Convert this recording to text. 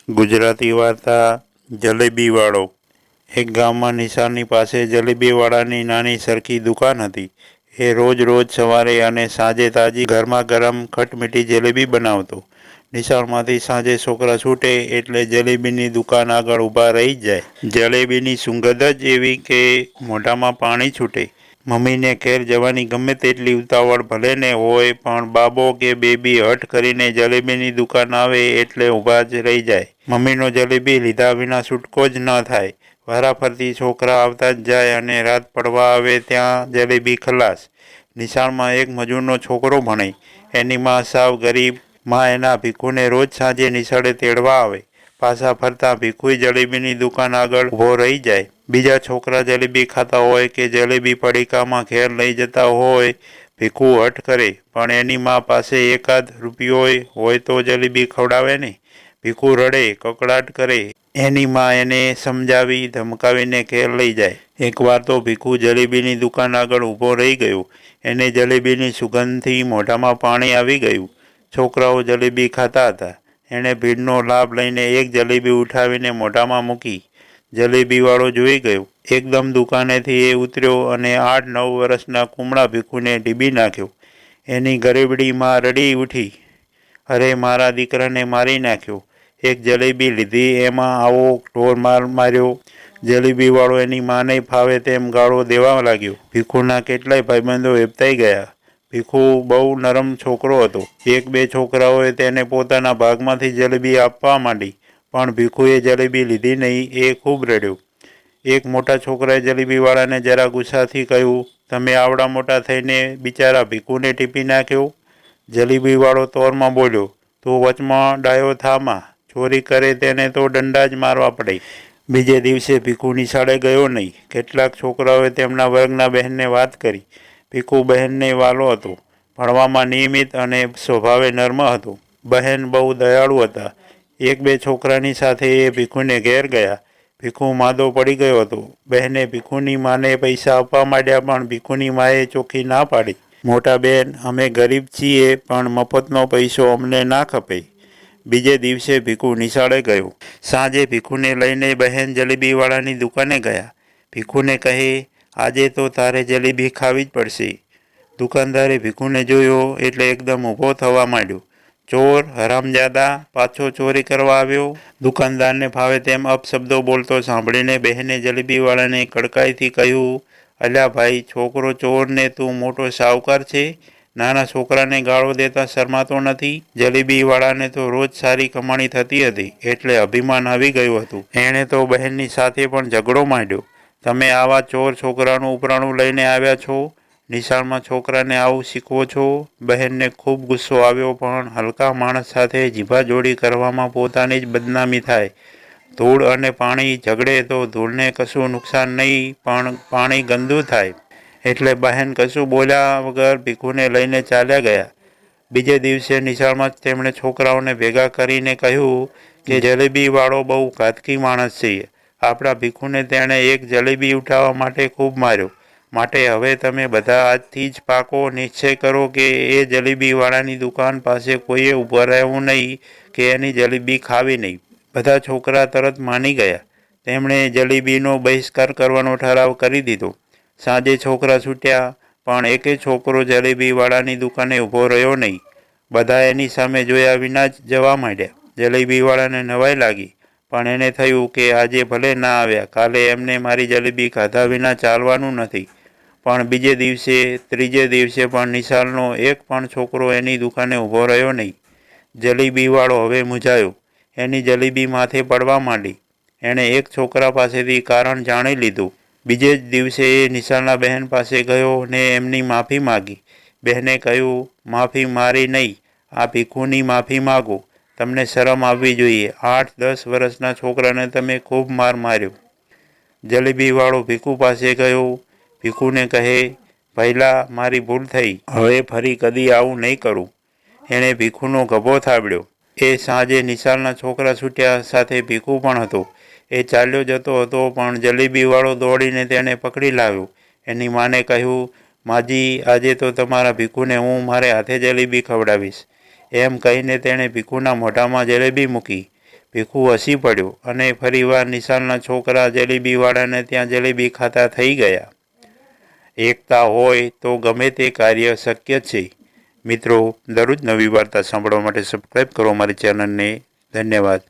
ગુજરાતી વાર્તા જલેબીવાળો। એક ગામમાં નિશાળની પાસે જલેબીવાળાની નાની સરખી દુકાન હતી। એ રોજ સવારે અને સાંજે તાજી ગરમા ગરમ ખટમીઠી જલેબી બનાવતો। નિશાળમાંથી સાંજે છોકરા છૂટે એટલે જલેબીની દુકાન આગળ ઊભા રહી જાય। જલેબીની સુગંધ જ એવી કે મોઢામાં પાણી છૂટે। મમ્મીને ઘેર જવાની ગમે તેટલી ઉતાવળ ભલે ને હોય, પણ બાબો કે બેબી હઠ કરીને જલેબીની દુકાન આવે એટલે ઊભા જ રહી જાય। મમ્મીનો જલેબી લીધા વિના છૂટકો જ ન થાય। વારાફરતી છોકરા આવતા જ જાય અને રાત પડવા આવે ત્યાં જલેબી ખલાસ। નિશાળમાં એક મજૂરનો છોકરો ભણે। એની માં સાવ ગરીબ। માં એના ભીખુને રોજ સાંજે નિશાળે તેડવા આવે। પાછા ફરતા ભીખુય જલેબીની દુકાન આગળ ઊભો રહી જાય। બીજા છોકરા જલેબી ખાતા હોય કે જલેબી પડીકામાં ઘેર લઈ જતા હોય, ભીખુ હઠ કરે, પણ એની માં પાસે એકાદ રૂપિયોય હોય તો જલેબી ખવડાવે ને। ભીખુ રડે, કકળાટ કરે। એની માં એને સમજાવી ધમકાવીને ઘેર લઈ જાય। એકવાર તો ભીખુ જલેબીની દુકાન આગળ ઊભો રહી ગયો। એને જલેબીની સુગંધથી મોઢામાં પાણી આવી ગયું। છોકરાઓ જલેબી ખાતા હતા। એણે ભીડનો લાભ લઈને એક જલેબી ઉઠાવીને મોઢામાં મૂકી। જલેબીવાળો જોઈ ગયો। એકદમ દુકાનેથી એ ઉતર્યો અને 8-9 વર્ષના કુમળા ભીખુને ઢીબી નાખ્યો। એની ગરીબડી માં રડી ઉઠી, અરે મારા દીકરાને મારી નાખ્યો। એક જલેબી લીધી એમાં આવો ઢોર માર માર્યો। જલેબીવાળો એની માને ફાવે તેમ ગાળો દેવા લાગ્યો। ભીખુના કેટલાય ભાઈબંધો હેબતાઈ ગયા। ભીખુ બહુ નરમ છોકરો હતો। એક બે છોકરાઓએ તેને પોતાના ભાગમાંથી જલેબી આપવા માંડી, પણ ભીખુએ જલેબી લીધી નહીં। એ ખૂબ રડ્યો। એક મોટા છોકરાએ જલેબીવાળાને જરા ગુસ્સાથી કહ્યું, તમે આવડા મોટા થઈને બિચારા ભીખુને ટીપી નાખ્યો। જલેબીવાળો તોરમાં બોલ્યો, તું વચમાં ડાયો થા માં, ચોરી કરે તેને તો દંડા જ મારવા પડે। બીજે દિવસે ભીખુ નિશાળે ગયો નહીં। કેટલાક છોકરાઓએ તેમના વર્ગના બહેનને વાત કરી। ભીખુ બહેનને વાલો હતો, ભણવામાં નિયમિત અને સ્વભાવે નર્મ હતો। બહેન બહુ દયાળુ હતા। એક બે છોકરાની સાથે એ ભીખુને ઘેર ગયા। ભીખુ માંદો પડી ગયો હતો। બહેને ભીખુની માને પૈસા આપવા માંડ્યા, પણ ભીખુની માએ ચોખ્ખી ના પાડી। મોટા બેન, અમે ગરીબ છીએ, પણ મફતનો પૈસો અમને ના ખપે। બીજે દિવસે ભીખુ નિશાળે ગયો। સાંજે ભીખુને લઈને બહેન જલેબીવાળાની દુકાને ગયા। ભીખુને કહે, આજે તો તારે જલેબી ખાવી જ પડશે। દુકાનદારે ભીખુને જોયો એટલે એકદમ ઊભો થવા માંડ્યો, ચોર, હરામજાદા, પાછો ચોરી કરવા આવ્યો। દુકાનદારને ફાવે તેમ અપશબ્દો બોલતો સાંભળીને બહેને જલેબીવાળાને કડકાઈથી કહ્યું, અલ્યા ભાઈ, છોકરો ચોર ને તું મોટો શાહુકાર છે? નાના છોકરાને ગાળો દેતા શરમાતો નથી? જલેબીવાળાને તો રોજ સારી કમાણી થતી હતી એટલે અભિમાન આવી ગયું હતું। એણે તો બહેનની સાથે પણ ઝઘડો માંડ્યો, તમે આવા ચોર છોકરાનું ઉપરાણું લઈને આવ્યા છો? નિશાળમાં છોકરાને આવું શીખવો છો? બહેનને ખૂબ ગુસ્સો આવ્યો, પણ હલકા માણસ સાથે જીભાજોડી કરવામાં પોતાની જ બદનામી થાય। ધૂળ અને પાણી ઝઘડે તો ધૂળને કશું નુકસાન નહીં, પણ પાણી ગંદુ થાય। એટલે બહેન કશું બોલ્યા વગર ભીખુને લઈને ચાલ્યા ગયા। બીજે દિવસે નિશાળમાં જ તેમણે છોકરાઓને ભેગા કરીને કહ્યું કે જલેબીવાળો બહુ ઘાતકી માણસ છે। આપણા ભીખુને તેણે એક જલેબી ઉઠાવવા માટે ખૂબ માર્યો। માટે હવે તમે બધા આજથી જ પાકો નિશ્ચય કરો કે એ જલેબીવાળાની દુકાન પાસે કોઈએ ઊભા રહેવું નહીં કે એની જલેબી ખાવી નહીં। બધા છોકરા તરત માની ગયા। તેમણે જલેબીનો બહિષ્કાર કરવાનો ઠરાવ કરી દીધો। સાંજે છોકરા છૂટ્યા, પણ એકેય છોકરો જલેબીવાળાની દુકાને ઊભો રહ્યો નહીં। બધા એની સામે જોયા વિના જ જવા માંડ્યા। જલેબીવાળાને નવાઈ લાગી, પણ એને થયું કે આજે ભલે ના આવ્યા, કાલે એમને મારી જલેબી ખાધા વિના ચાલવાનું નથી। પણ બીજે દિવસે, ત્રીજે દિવસે પણ નિશાળનો એક પણ છોકરો એની દુકાને ઊભો રહ્યો નહીં। જલેબીવાળો હવે મૂંઝાયો। એની જલેબી માથે પડવા માંડી। એણે એક છોકરા પાસેથી કારણ જાણી લીધું। બીજે જ દિવસે એ નિશાળના બહેન પાસે ગયો ને એમની માફી માગી। બહેને કહ્યું, માફી મારી નહીં, આ ભીખુની માફી માગો। તમને શરમ આવવી જોઈએ। 8-10 વર્ષના છોકરાને તમે ખૂબ માર માર્યો। જલેબીવાળો ભીખુ પાસે ગયો। ભીખુને કહે, ભઈલા, મારી ભૂલ થઈ, હવે ફરી કદી આવું નહીં કરું। એણે ભીખુનો ગભો થાબડ્યો। એ સાંજે નિશાળના છોકરા છૂટ્યા સાથે ભીખુ પણ હતો। એ ચાલ્યો જતો હતો, પણ જલેબીવાળો દોડીને તેને પકડી લાવ્યો। એની માને કહ્યું, માજી, આજે તો તમારા ભીખુને હું મારે હાથે જલેબી ખવડાવીશ। એમ કહીને તેણે ભીખુના મોઢામાં જલેબી મૂકી। ભીખુ હસી પડ્યો અને ફરીવાર નિશાલના છોકરા જલેબીવાળાને ત્યાં જલેબી ખાતા થઈ ગયા. એકતા હોય તો ગમે તે કાર્ય શક્ય છે. મિત્રો, દરરોજ નવી વાર્તા સાંભળવા માટે સબસ્ક્રાઈબ કરો અમારી ચેનલને. ધન્યવાદ.